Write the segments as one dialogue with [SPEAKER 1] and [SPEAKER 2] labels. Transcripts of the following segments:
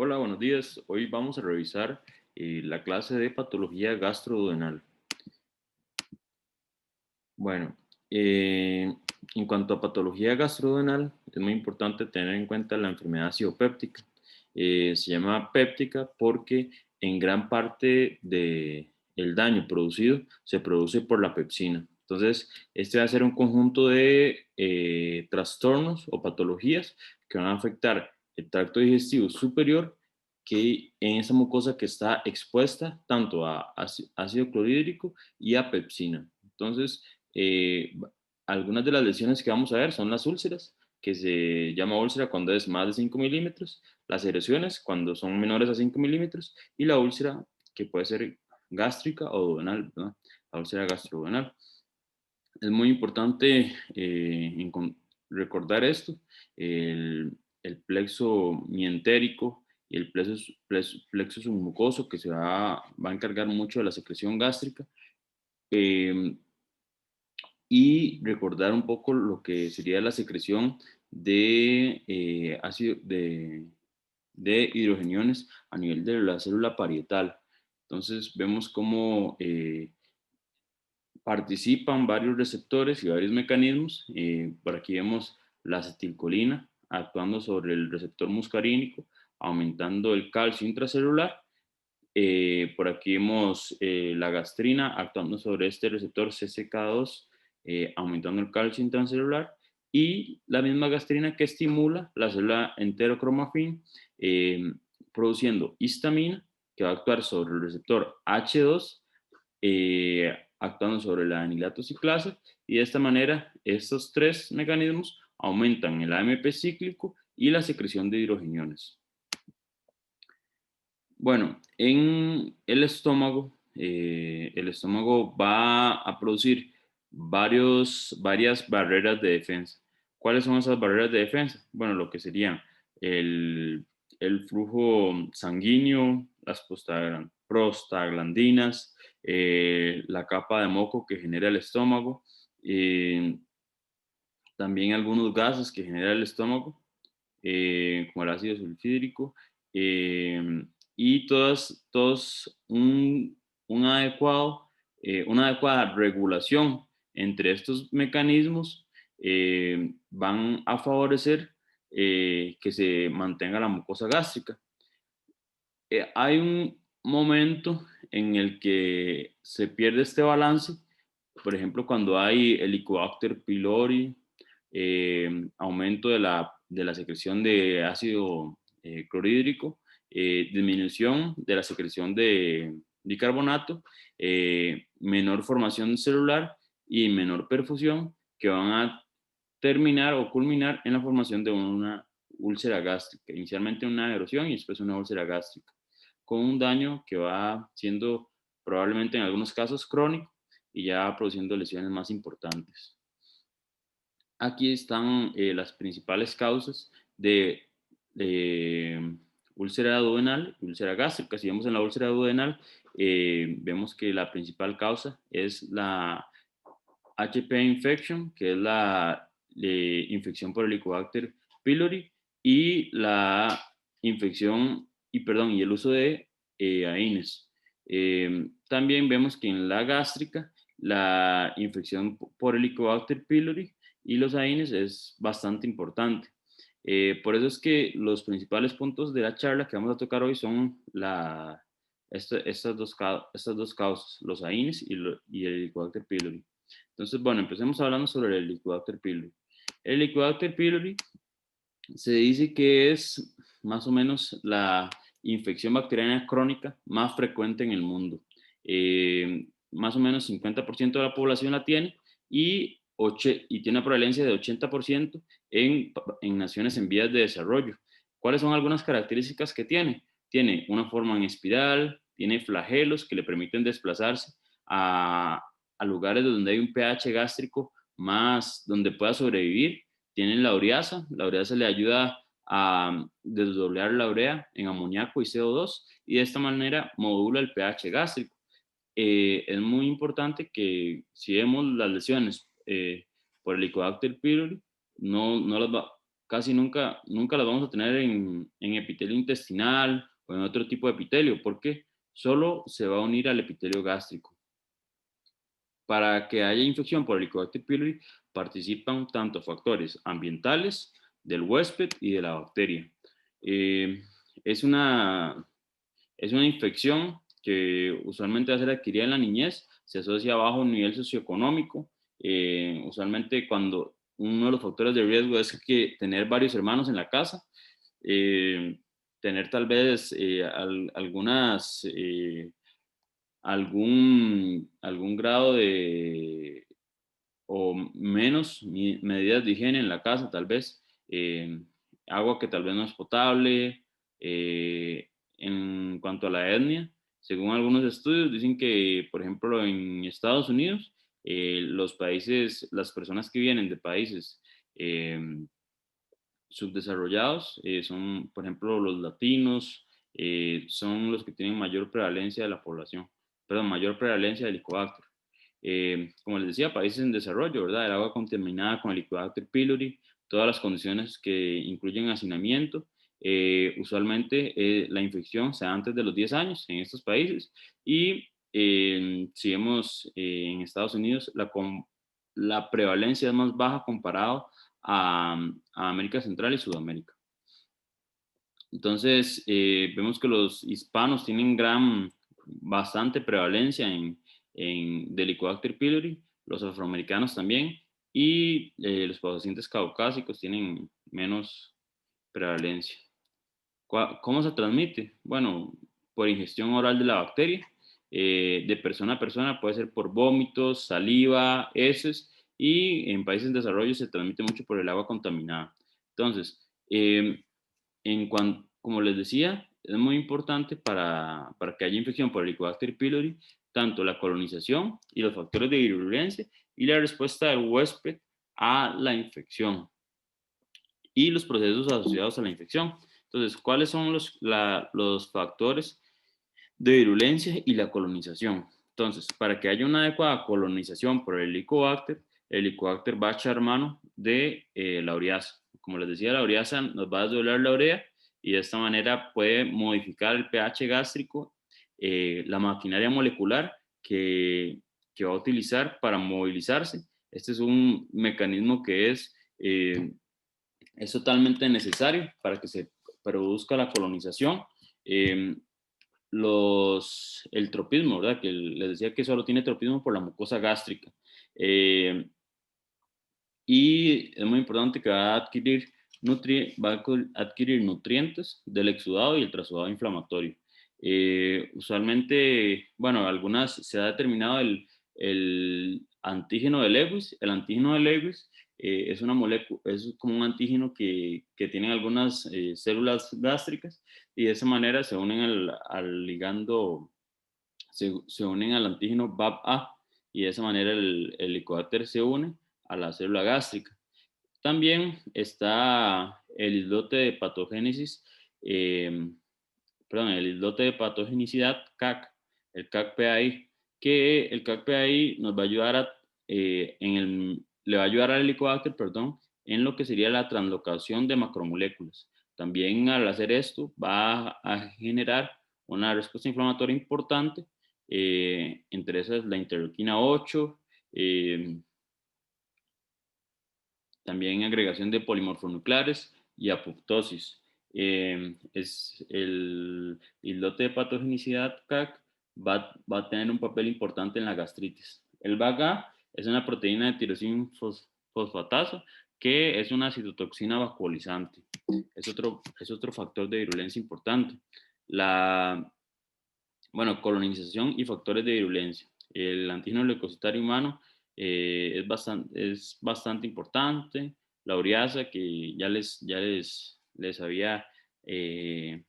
[SPEAKER 1] Hola, buenos días. Hoy vamos a revisar la clase de patología gastroduodenal. Bueno, eh, en cuanto a patología gastroduodenal, es muy importante tener en cuenta la enfermedad ácido péptica. Se llama péptica porque en gran parte del daño producido se produce por la pepsina. Entonces, este va a ser un conjunto de trastornos o patologías que van a afectar el tracto digestivo superior, que en esa mucosa que está expuesta tanto a ácido clorhídrico y a pepsina. Entonces, eh, algunas de las lesiones que vamos a ver son las úlceras, que se llama úlcera cuando es más de 5 milímetros, las erosiones cuando son menores a 5 milímetros y la úlcera que puede ser gástrica o duodenal, ¿verdad? La úlcera gastroduodenal. Es muy importante recordar esto, el plexo mientérico y el plexo submucoso que va a encargar mucho de la secreción gástrica. Eh, y recordar un poco lo que sería la secreción de ácido de hidrogeniones a nivel de la célula parietal. Entonces vemos cómo participan varios receptores y varios mecanismos. Por aquí vemos la acetilcolina actuando sobre el receptor muscarínico, aumentando el calcio intracelular. Por aquí vemos la gastrina actuando sobre este receptor CCK2, aumentando el calcio intracelular, y la misma gastrina que estimula la célula enterocromafin, produciendo histamina, que va a actuar sobre el receptor H2, actuando sobre la anilato ciclasa, y de esta manera estos tres mecanismos aumentan el AMP cíclico y la secreción de hidrogeniones. Bueno, en el estómago va a producir varias barreras de defensa. ¿Cuáles son esas barreras de defensa? Bueno, lo que serían el, el flujo sanguíneo, las prostaglandinas, la capa de moco que genera el estómago, eh, también algunos gases que genera el estómago, como el ácido sulfídrico, eh, y todos una adecuada regulación entre estos mecanismos van a favorecer que se mantenga la mucosa gástrica. Hay un momento en el que se pierde este balance, por ejemplo, cuando hay Helicobacter pylori, aumento de la secreción de ácido clorhídrico, disminución de la secreción de bicarbonato, menor formación celular y menor perfusión, que van a terminar o culminar en la formación de una úlcera gástrica, inicialmente una erosión y después una úlcera gástrica, con un daño que va siendo probablemente en algunos casos crónico y ya produciendo lesiones más importantes. Aquí están las principales causas de úlcera duodenal y úlcera gástrica. Si vemos en la úlcera duodenal, vemos que la principal causa es la HP infection, que es la infección por Helicobacter pylori, y la infección, y el uso de AINES. También vemos que en la gástrica, la infección por Helicobacter pylori y los AINES es bastante importante. Por eso es que los principales puntos de la charla que vamos a tocar hoy son estas dos causas, los AINES y el Helicobacter pylori. Entonces, bueno, empecemos hablando sobre el Helicobacter pylori. El Helicobacter pylori se dice que es más o menos la infección bacteriana crónica más frecuente en el mundo. Más o menos 50% de la población la tiene y tiene una prevalencia de 80% en naciones en vías de desarrollo. ¿Cuáles son algunas características que tiene? Tiene una forma en espiral, tiene flagelos que le permiten desplazarse a lugares donde hay un pH gástrico más, donde pueda sobrevivir. Tienen la ureasa le ayuda a desdoblar la urea en amoníaco y CO2 y de esta manera modula el pH gástrico. Es muy importante que si vemos las lesiones por Helicobacter pylori, no las casi nunca las vamos a tener en epitelio intestinal o en otro tipo de epitelio, porque solo se va a unir al epitelio gástrico. Para que haya infección por Helicobacter pylori participan tanto factores ambientales, del huésped y de la bacteria. Eh, es una, es una infección que usualmente va a ser adquirida en la niñez, se asocia a bajo nivel socioeconómico. Usualmente cuando uno de los factores de riesgo es que tener varios hermanos en la casa, eh, tener tal vez algún grado de o menos medidas de higiene en la casa, tal vez, agua que tal vez no es potable. En cuanto a la etnia, según algunos estudios, dicen que, por ejemplo, en Estados Unidos, las personas que vienen de países eh, subdesarrollados son, por ejemplo, los latinos, son los que tienen mayor prevalencia de la población, perdón, mayor prevalencia del Helicobacter. Como les decía, países en desarrollo, ¿verdad? El agua contaminada con Helicobacter pylori, todas las condiciones que incluyen hacinamiento. Usualmente la infección se da antes de los 10 años en estos países y si vemos en Estados Unidos, la prevalencia es más baja comparado a América Central y Sudamérica. Entonces, vemos que los hispanos tienen bastante prevalencia de Helicobacter pylori, los afroamericanos también, y los pacientes caucásicos tienen menos prevalencia. ¿Cómo se transmite? Bueno, por ingestión oral de la bacteria, de persona a persona, puede ser por vómitos, saliva, heces, y en países en desarrollo se transmite mucho por el agua contaminada. Entonces, como les decía, es muy importante para que haya infección por Helicobacter pylori, tanto la colonización y los factores de virulencia y la respuesta del huésped a la infección y los procesos asociados a la infección. Entonces, ¿cuáles son los factores de virulencia y la colonización? Entonces, para que haya una adecuada colonización por el Helicobacter va a echar mano de la ureasa. Como les decía, la ureasa nos va a desdoblar la urea y de esta manera puede modificar el pH gástrico, la maquinaria molecular que va a utilizar para movilizarse. Este es un mecanismo que es totalmente necesario para que se produzca la colonización. Eh, el tropismo, ¿verdad? Que les decía que solo tiene tropismo por la mucosa gástrica. Y es muy importante que va a adquirir nutrientes del exudado y el trasudado inflamatorio. Usualmente, bueno, algunas se ha determinado el antígeno de Lewis. El antígeno de Lewis es una molécula, es como un antígeno que tiene algunas células gástricas y de esa manera se unen al ligando, se unen al antígeno BAP-A y de esa manera el Helicobacter se une a la célula gástrica. También está el islote de patogénesis, eh, perdón, el islote de patogenicidad CAC, el CAC-PAI, que el CAC-PAI nos va a ayudar le va a ayudar al Helicobacter, perdón, en lo que sería la translocación de macromoléculas. También al hacer esto va a generar una respuesta inflamatoria importante, entre esas la interleuquina 8, también agregación de polimorfonucleares y apoptosis. Es el islote de patogenicidad CAC va a tener un papel importante en la gastritis. El VAGA es una proteína de tirosin fosfatasa que es una citotoxina vacuolizante. Es otro factor de virulencia importante. Colonización y factores de virulencia. El antígeno leucocitario humano es bastante importante. La ureasa, que les había, eh,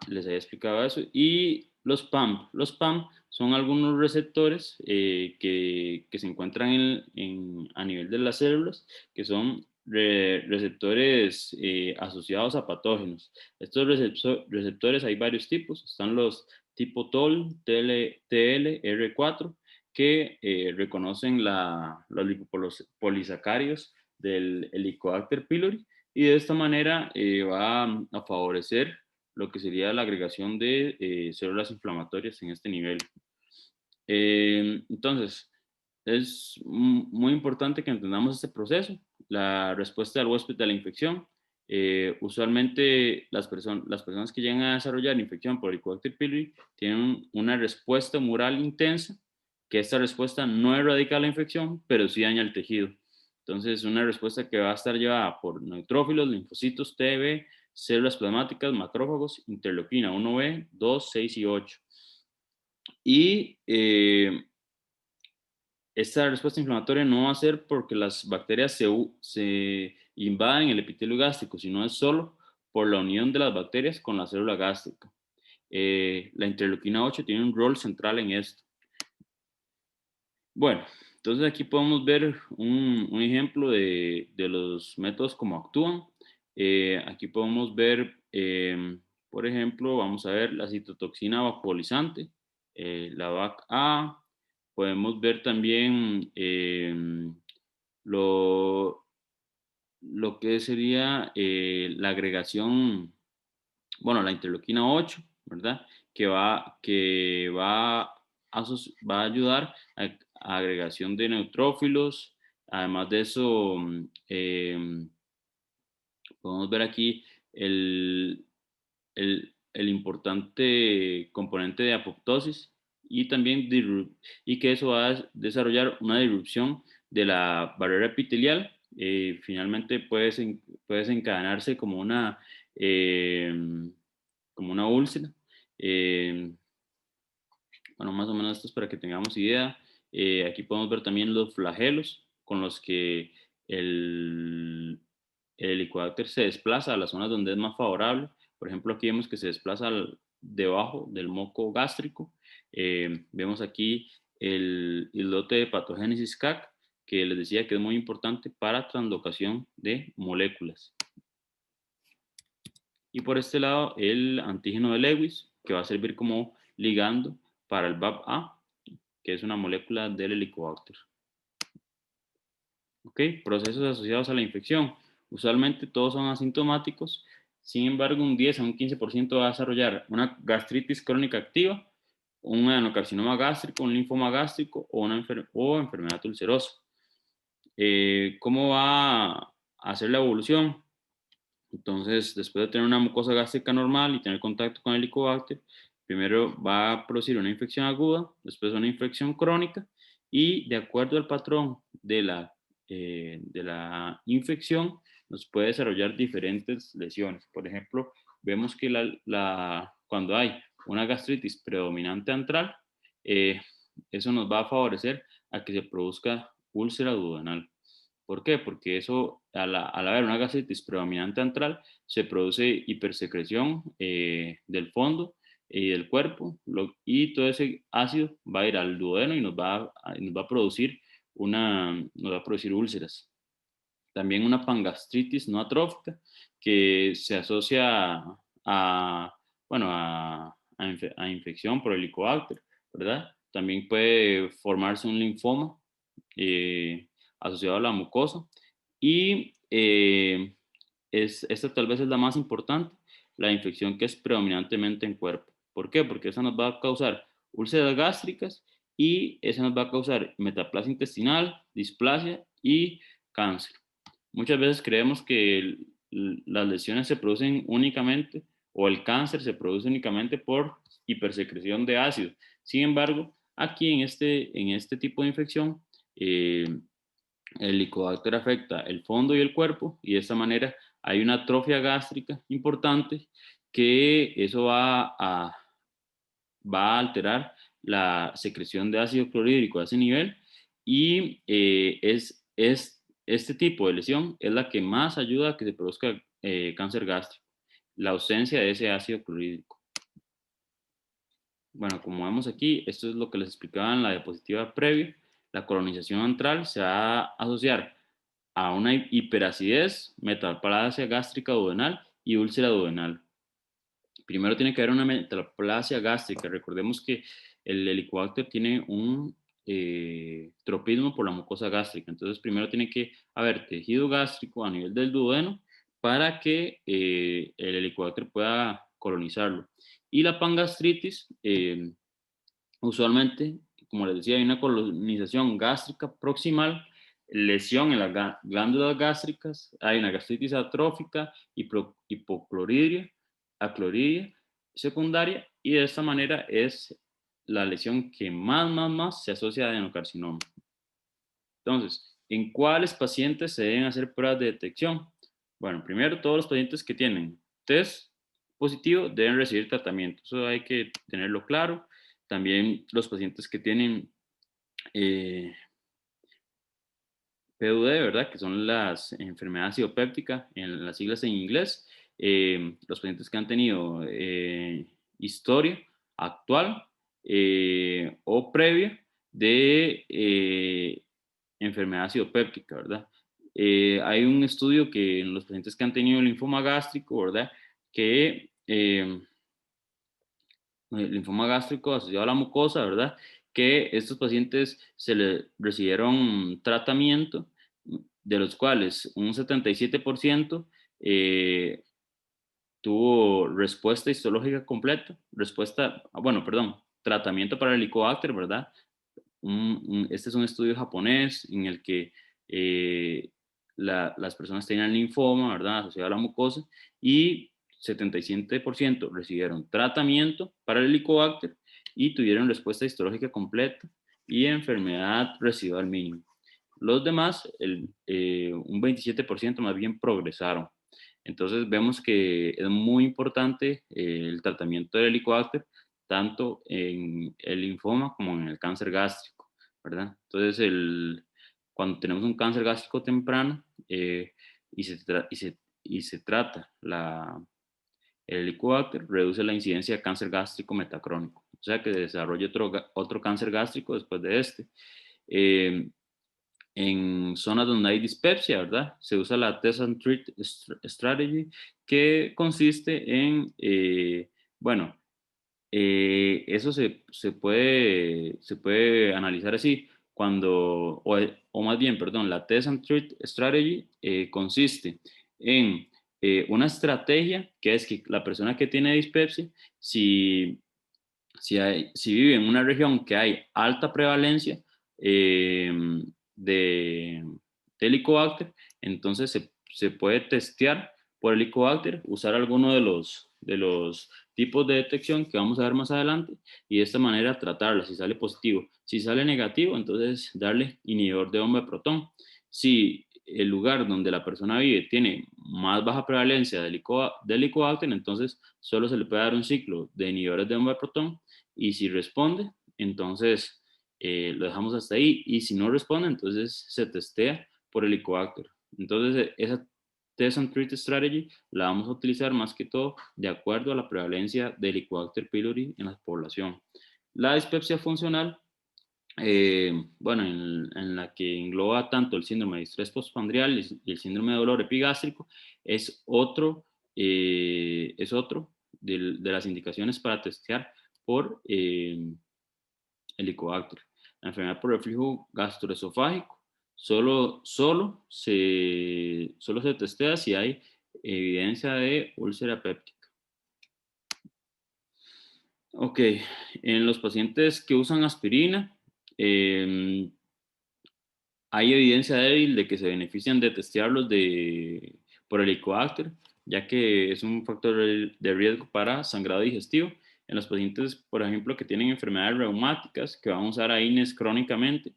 [SPEAKER 1] les había explicado eso. Y los PAM. Los PAM son algunos receptores que se encuentran a nivel de las células, que son receptores asociados a patógenos. Estos receptores hay varios tipos. Están los tipo TOL, TLR4, que reconocen los lipopolisacáridos del Helicobacter pylori, y de esta manera va a favorecer lo que sería la agregación de células inflamatorias en este nivel. Entonces, es muy importante que entendamos este proceso, la respuesta del huésped a la infección. Usualmente las personas que llegan a desarrollar infección por Helicobacter pylori tienen una respuesta mural intensa, que esta respuesta no erradica la infección, pero sí daña el tejido. Entonces, una respuesta que va a estar llevada por neutrófilos, linfocitos, TB, células plasmáticas, macrófagos, interleuquina 1B, 2, 6 y 8. Y esta respuesta inflamatoria no va a ser porque las bacterias se invaden el epitelio gástrico, sino es solo por la unión de las bacterias con la célula gástrica. La interleuquina 8 tiene un rol central en esto. Bueno, entonces aquí podemos ver un ejemplo de los métodos como actúan. Aquí podemos ver, por ejemplo, vamos a ver la citotoxina vacuolizante, la VAC-A. Podemos ver también lo, lo que sería la agregación, bueno, la interleuquina 8, ¿verdad? Que va a ayudar a agregación de neutrófilos. Además de eso, podemos ver aquí el, el importante componente de apoptosis y también y que eso va a desarrollar una disrupción de la barrera epitelial. Finalmente puede desencadenarse eh, como una úlcera. Eh, bueno, más o menos esto es para que tengamos idea. Aquí podemos ver también los flagelos con los que el, el helicobacter se desplaza a las zonas donde es más favorable. Por ejemplo, aquí vemos que se desplaza debajo del moco gástrico. Vemos aquí el islote de patogénesis CAC, que les decía que es muy importante para translocación de moléculas. Y por este lado, el antígeno de Lewis, que va a servir como ligando para el BAP-A, que es una molécula del Helicobacter. ¿Ok? Procesos asociados a la infección. Usualmente todos son asintomáticos, sin embargo, un 10 a un 15% va a desarrollar una gastritis crónica activa, un adenocarcinoma gástrico, un linfoma gástrico o enfermedad ulcerosa. ¿Cómo va a hacer la evolución? Entonces, después de tener una mucosa gástrica normal y tener contacto con el Helicobacter, primero va a producir una infección aguda, después una infección crónica y de acuerdo al patrón de la infección, nos puede desarrollar diferentes lesiones. Por ejemplo, vemos que cuando hay una gastritis predominante antral, eso nos va a favorecer a que se produzca úlcera duodenal. ¿Por qué? Porque eso, al haber una gastritis predominante antral, se produce hipersecreción del fondo y del cuerpo, y todo ese ácido va a ir al duodeno y nos va a producir úlceras. También una pangastritis no atrófica que se asocia bueno, a infección por Helicobacter, ¿verdad? También puede formarse un linfoma asociado a la mucosa y esta tal vez es la más importante, la infección que es predominantemente en cuerpo. ¿Por qué? Porque esa nos va a causar úlceras gástricas y esa nos va a causar metaplasia intestinal, displasia y cáncer. Muchas veces creemos que las lesiones se producen únicamente o el cáncer se produce únicamente por hipersecreción de ácido. Sin embargo, aquí en este tipo de infección, el Helicobacter afecta el fondo y el cuerpo y de esta manera hay una atrofia gástrica importante que eso va a alterar la secreción de ácido clorhídrico a ese nivel y este tipo de lesión es la que más ayuda a que se produzca cáncer gástrico, la ausencia de ese ácido clorhídrico. Bueno, como vemos aquí, esto es lo que les explicaba en la diapositiva previa. La colonización antral se va a asociar a una hiperacidez, metaplasia gástrica duodenal y úlcera duodenal. Primero tiene que haber una metaplasia gástrica. Recordemos que el Helicobacter tiene tropismo por la mucosa gástrica. Entonces, primero tiene que haber tejido gástrico a nivel del duodeno para que el Helicobacter pueda colonizarlo. Y la pangastritis, usualmente, como les decía, hay una colonización gástrica proximal, lesión en las glándulas gástricas, hay una gastritis atrófica, hipocloridia, acloridia secundaria, y de esta manera es la lesión que más se asocia a adenocarcinoma. Entonces, ¿en cuáles pacientes se deben hacer pruebas de detección? Bueno, primero, todos los pacientes que tienen test positivo deben recibir tratamiento. Eso hay que tenerlo claro. También los pacientes que tienen eh, PUD, ¿verdad? Que son las enfermedades idiopépticas, en las siglas en inglés. Los pacientes que han tenido historia actual o previa de enfermedad idiopéptica, ¿verdad? Hay un estudio que en los pacientes que han tenido linfoma gástrico, ¿verdad? Que el linfoma gástrico asociado a la mucosa, ¿verdad? Que estos pacientes se le recibieron tratamiento, de los cuales un 77% eh, tuvo respuesta histológica completa, bueno, perdón, tratamiento para el Helicobacter, ¿verdad? Este es un estudio japonés en el que las personas tenían linfoma, ¿verdad? Asociado a la mucosa, y 77% recibieron tratamiento para el Helicobacter y tuvieron respuesta histológica completa y enfermedad residual mínima. Los demás, un 27% más bien progresaron. Entonces vemos que es muy importante el tratamiento del Helicobacter, tanto en el linfoma como en el cáncer gástrico, ¿verdad? Entonces, cuando tenemos un cáncer gástrico temprano y, se trata el Helicobacter, reduce la incidencia de cáncer gástrico metacrónico, o sea que desarrolle otro cáncer gástrico después de este. Eh, en zonas donde hay dispepsia, ¿verdad? Se usa la Test and Treat Strategy, que consiste en, bueno, eso se puede analizar así, o más bien, perdón, la Test and Treat Strategy consiste en una estrategia que es que la persona que tiene dispepsia, si vive en una región que hay alta prevalencia eh, de, de Helicobacter, entonces se puede testear por Helicobacter, usar alguno de los tipos de detección que vamos a ver más adelante y de esta manera tratarla si sale positivo. Si sale negativo, entonces darle inhibidor de bomba de protón. Si el lugar donde la persona vive tiene más baja prevalencia de Helicobacter, entonces solo se le puede dar un ciclo de inhibidores de bomba de protón, y si responde, entonces lo dejamos hasta ahí, y si no responde, entonces se testea por Helicobacter. Entonces esa Test and Treat Strategy la vamos a utilizar más que todo de acuerdo a la prevalencia de Helicobacter pylori en la población. La dispepsia funcional, bueno, en la que engloba tanto el síndrome de estrés postprandial y el síndrome de dolor epigástrico, es otro de las indicaciones para testear por Helicobacter. La enfermedad por reflujo gastroesofágico solo se testea si hay evidencia de úlcera péptica. Ok, en los pacientes que usan aspirina, eh, hay evidencia débil de que se benefician de testearlos por Helicobacter, ya que es un factor de riesgo para sangrado digestivo. En los pacientes, por ejemplo, que tienen enfermedades reumáticas, que van a usar AINES crónicamente,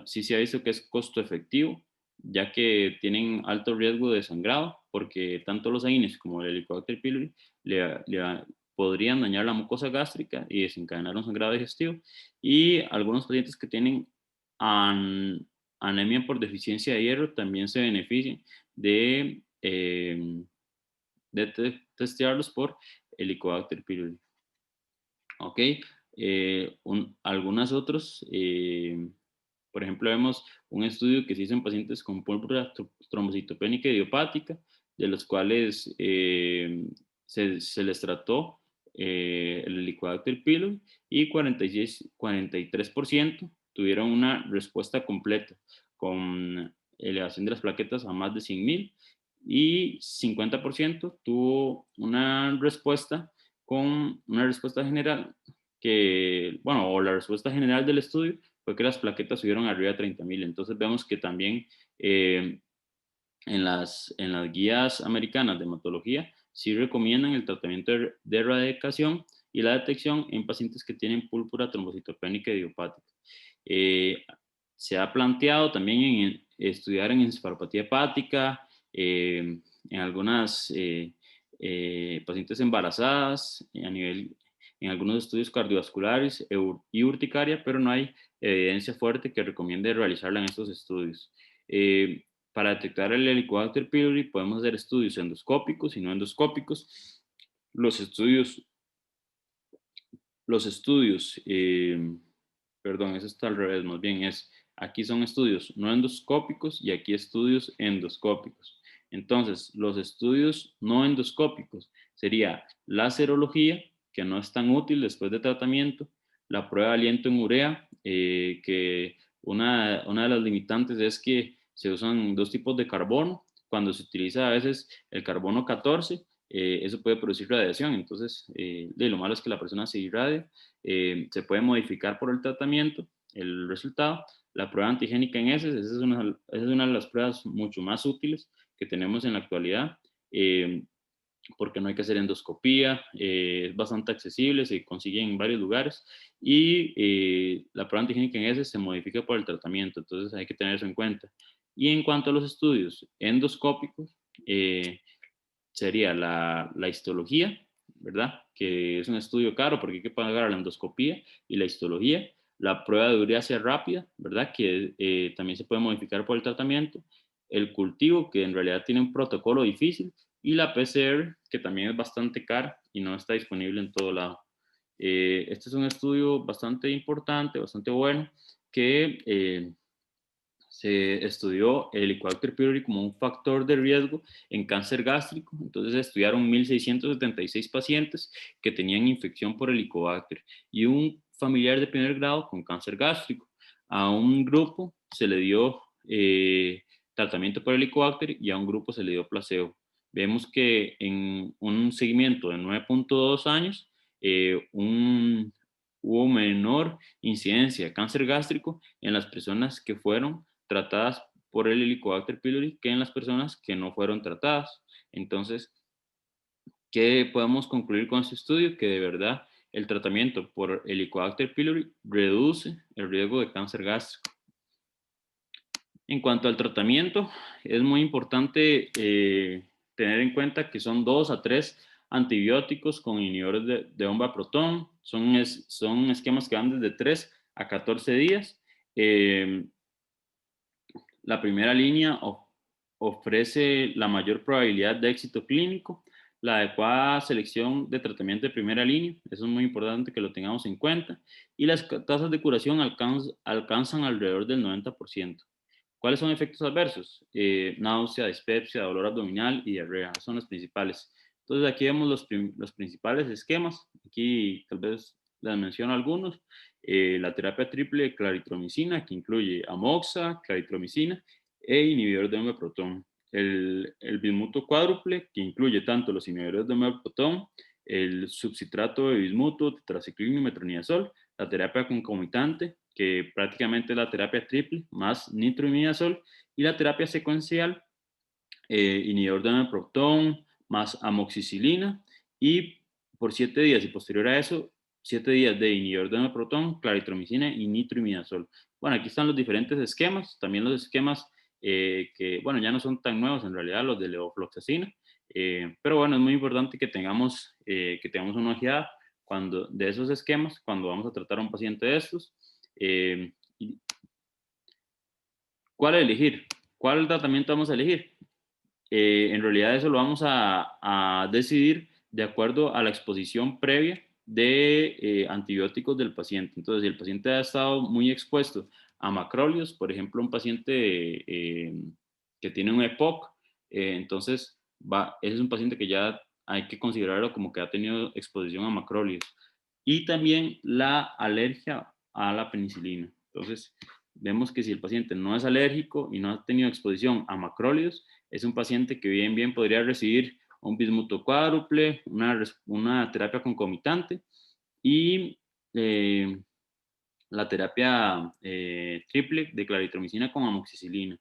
[SPEAKER 1] sí se ha visto que es costo efectivo, ya que tienen alto riesgo de sangrado, porque tanto los AINES como el Helicobacter pylori podrían dañar la mucosa gástrica y desencadenar un sangrado digestivo. Y algunos pacientes que tienen anemia por deficiencia de hierro también se benefician de testearlos por Helicobacter pylori. Ok, algunas otros, por ejemplo, vemos un estudio que se hizo en pacientes con púrpura trombocitopénica idiopática, de los cuales se les trató el Helicobacter pylori, y 43% tuvieron una respuesta completa con elevación de las plaquetas a más de 100.000 y 50% tuvo una respuesta con una respuesta general que, bueno, o la respuesta general del estudio fue que las plaquetas subieron arriba de 30.000. Entonces vemos que también en las guías americanas de hematología sí recomiendan el tratamiento de erradicación y la detección en pacientes que tienen púrpura trombocitopénica idiopática. Eh, Se ha planteado también en estudiar en encefalopatía hepática, en algunas pacientes embarazadas, en algunos estudios cardiovasculares y urticaria, pero no hay evidencia fuerte que recomiende realizarla en estos estudios. Para detectar el Helicobacter pylori podemos hacer estudios endoscópicos y no endoscópicos. Los estudios, los estudios, perdón, eso está al revés, más bien aquí son estudios no endoscópicos y aquí estudios endoscópicos. Entonces, los estudios no endoscópicos sería la serología, que no es tan útil después de tratamiento, la prueba de aliento en urea, que una de las limitantes es que se usan dos tipos de carbono. Cuando se utiliza a veces el carbono 14, eso puede producir radiación. Entonces, lo malo es que la persona se irradia. Se puede modificar por el tratamiento el resultado. La prueba antigénica en heces, esa es una de las pruebas mucho más útiles que tenemos en la actualidad. Porque no hay que hacer endoscopía, es bastante accesible, se consigue en varios lugares y la prueba antigénica en heces se modifica por el tratamiento, entonces hay que tener eso en cuenta. Y en cuanto a los estudios endoscópicos, sería la histología, ¿verdad? Que es un estudio caro porque hay que pagar la endoscopía y la histología. La prueba de ureasia rápida, ¿verdad? Que también se puede modificar por el tratamiento. El cultivo, que en realidad tiene un protocolo difícil. Y la PCR, que también es bastante cara y no está disponible en todo lado. Este es un estudio bastante importante, bastante bueno, que se estudió el Helicobacter pylori como un factor de riesgo en cáncer gástrico. Entonces se estudiaron 1.676 pacientes que tenían infección por Helicobacter y un familiar de primer grado con cáncer gástrico. A un grupo se le dio tratamiento por Helicobacter y a un grupo se le dio placebo. Vemos que en un seguimiento de 9.2 años, hubo menor incidencia de cáncer gástrico en las personas que fueron tratadas por el Helicobacter pylori que en las personas que no fueron tratadas. Entonces, ¿qué podemos concluir con este estudio? Que de verdad el tratamiento por Helicobacter pylori reduce el riesgo de cáncer gástrico. En cuanto al tratamiento, es muy importante tener en cuenta que son 2 a 3 antibióticos con inhibidores de bomba protón. Son esquemas que van desde 3 a 14 días. La primera línea ofrece la mayor probabilidad de éxito clínico, la adecuada selección de tratamiento de primera línea, eso es muy importante que lo tengamos en cuenta, y las tasas de curación alcanzan alrededor del 90%. ¿Cuáles son efectos adversos? Náusea, dispepsia, dolor abdominal y diarrea, son los principales. Entonces aquí vemos los principales esquemas, aquí tal vez les menciono algunos. La terapia triple de claritromicina, que incluye amoxa, claritromicina e inhibidor de protón. El bismuto cuádruple, que incluye tanto los inhibidores de protón, el subcitrato de bismuto, tetraciclina y metronidazol, la terapia concomitante, que prácticamente es la terapia triple, más nitroimidazol, y la terapia secuencial, inhibidor de protón, más amoxicilina, y por 7 días y posterior a eso, 7 días de inhibidor de protón, claritromicina y nitroimidazol. Bueno, aquí están los diferentes esquemas, también los esquemas que, bueno, ya no son tan nuevos en realidad, los de levofloxacina, pero bueno, es muy importante que tengamos una ojeada de esos esquemas cuando vamos a tratar a un paciente de estos. Eh, ¿Cuál elegir? ¿Cuál tratamiento vamos a elegir? En realidad eso lo vamos a decidir de acuerdo a la exposición previa de antibióticos del paciente. Entonces, si el paciente ha estado muy expuesto a macrólidos, por ejemplo, un paciente que tiene un EPOC, entonces ese es un paciente que ya hay que considerarlo como que ha tenido exposición a macrólidos. Y también la alergia a la penicilina. Entonces, vemos que si el paciente no es alérgico y no ha tenido exposición a macrólidos, es un paciente que bien podría recibir un bismuto cuádruple, una terapia concomitante y la terapia triple de claritromicina con amoxicilina.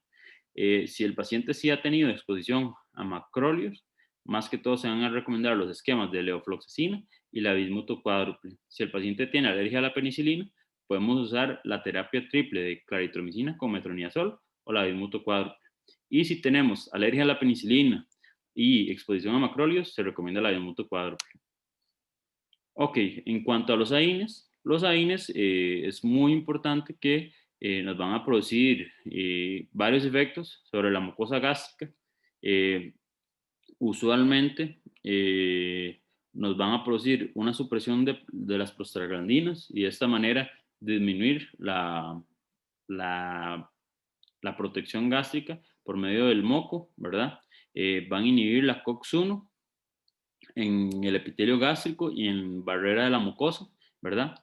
[SPEAKER 1] Si el paciente sí ha tenido exposición a macróleos, más que todo se van a recomendar los esquemas de levofloxacina y la bismuto cuádruple. Si el paciente tiene alergia a la penicilina, podemos usar la terapia triple de claritromicina con metronidazol o la bismuto cuádruple. Y si tenemos alergia a la penicilina y exposición a macróleos, se recomienda la bismuto cuádruple. Ok, en cuanto a los AINES es muy importante que nos van a producir varios efectos sobre la mucosa gástrica. Eh, Usualmente nos van a producir una supresión de las prostaglandinas y de esta manera disminuir la, la protección gástrica por medio del moco, ¿verdad? Van a inhibir la COX-1 en el epitelio gástrico y en barrera de la mucosa, ¿verdad?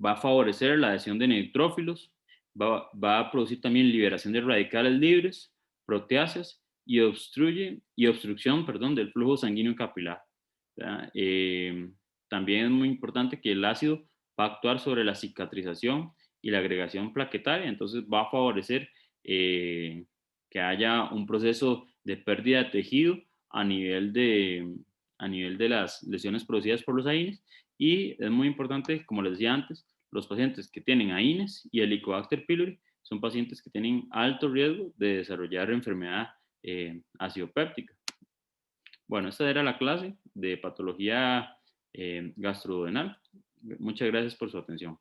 [SPEAKER 1] Va a favorecer la adhesión de neutrófilos, va a producir también liberación de radicales libres, proteasas y obstrucción, perdón, del flujo sanguíneo capilar. También es muy importante que el ácido va a actuar sobre la cicatrización y la agregación plaquetaria, entonces va a favorecer que haya un proceso de pérdida de tejido a nivel de, a nivel de las lesiones producidas por los AINES. Y es muy importante, como les decía antes, los pacientes que tienen AINES y Helicobacter pylori son pacientes que tienen alto riesgo de desarrollar enfermedad acidopéptica. Bueno, esta era la clase de patología gastroduodenal. Muchas gracias por su atención.